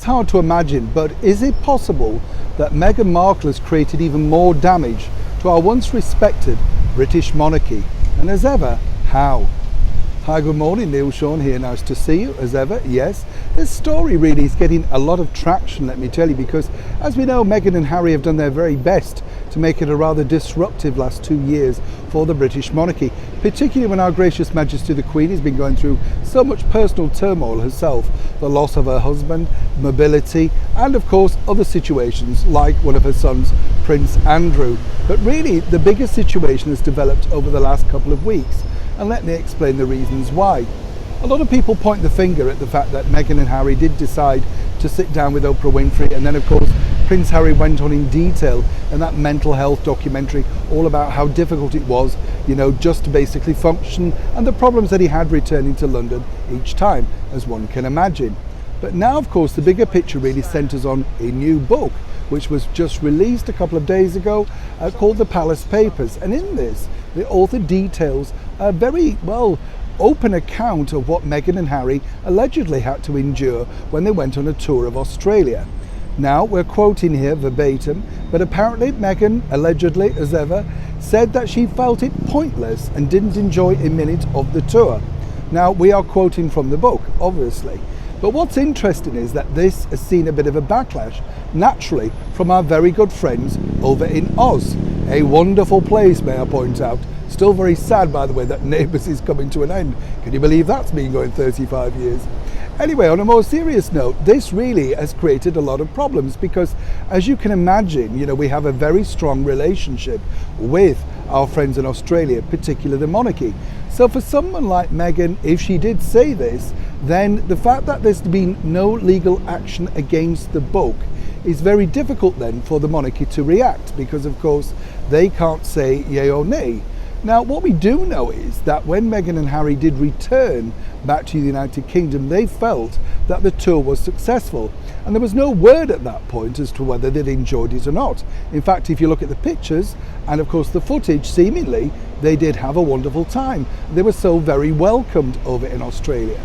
hard to imagine, but is it possible that Meghan Markle has created even more damage to our once respected British monarchy? And as ever, how? Hi, good morning, Neil Sean here, nice to see you as ever. Yes, this story really is getting a lot of traction, let me tell you, because as we know, Meghan and Harry have done their very best to make it a rather disruptive last 2 years for the British monarchy, particularly when our gracious Majesty the Queen has been going through so much personal turmoil herself, the loss of her husband, mobility, and of course other situations like one of her sons, Prince Andrew. But really the biggest situation has developed over the last couple of weeks, and let me explain the reasons why. A lot of people point the finger at the fact that Meghan and Harry did decide to sit down with Oprah Winfrey, and then of course Prince Harry went on in detail in that mental health documentary all about how difficult it was, just to basically function, and the problems that he had returning to London each time, as one can imagine. But now of course the bigger picture really centres on a new book which was just released a couple of days ago called The Palace Papers, and in this the author details a very open account of what Meghan and Harry allegedly had to endure when they went on a tour of Australia. Now we're quoting here verbatim, but apparently Meghan allegedly, as ever, said that she felt it pointless and didn't enjoy a minute of the tour. Now we are quoting from the book, obviously, but what's interesting is that this has seen a bit of a backlash, naturally, from our very good friends over in Oz. A wonderful place, may I point out. Still very sad, by the way, that Neighbours is coming to an end. Can you believe that's been going 35 years? Anyway, on a more serious note, this really has created a lot of problems because, as you can imagine, we have a very strong relationship with our friends in Australia, particularly the monarchy. So for someone like Meghan, if she did say this, then the fact that there's been no legal action against the book is very difficult then for the monarchy to react, because of course they can't say yay or nay. Now what we do know is that when Meghan and Harry did return back to the United Kingdom, they felt that the tour was successful, and there was no word at that point as to whether they'd enjoyed it or not. In fact, if you look at the pictures and of course the footage, seemingly they did have a wonderful time. They were so very welcomed over in Australia.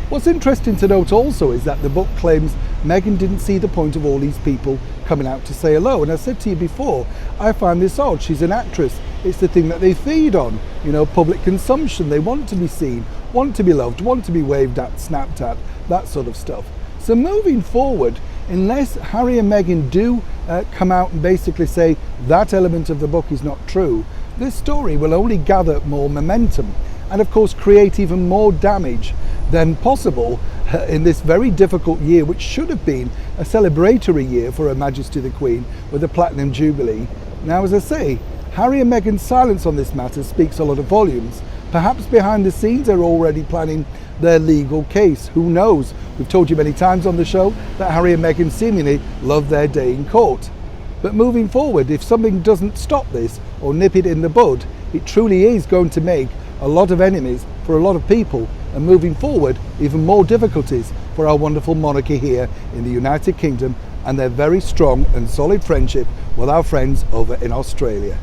What's interesting to note also is that the book claims Meghan didn't see the point of all these people coming out to say hello. And I said to you before, I find this odd. She's an actress. It's the thing that they feed on, public consumption. They want to be seen, want to be loved, want to be waved at, snapped at, that sort of stuff. So moving forward, unless Harry and Meghan do come out and basically say that element of the book is not true, this story will only gather more momentum and of course create even more damage than possible in this very difficult year, which should have been a celebratory year for Her Majesty the Queen with the Platinum Jubilee. Now, as I say, Harry and Meghan's silence on this matter speaks a lot of volumes. Perhaps behind the scenes they're already planning their legal case. Who knows? We've told you many times on the show that Harry and Meghan seemingly love their day in court. But moving forward, if something doesn't stop this or nip it in the bud, it truly is going to make a lot of enemies for a lot of people, and moving forward, even more difficulties for our wonderful monarchy here in the United Kingdom and their very strong and solid friendship with our friends over in Australia.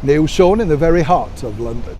Neil Sean in the very heart of London.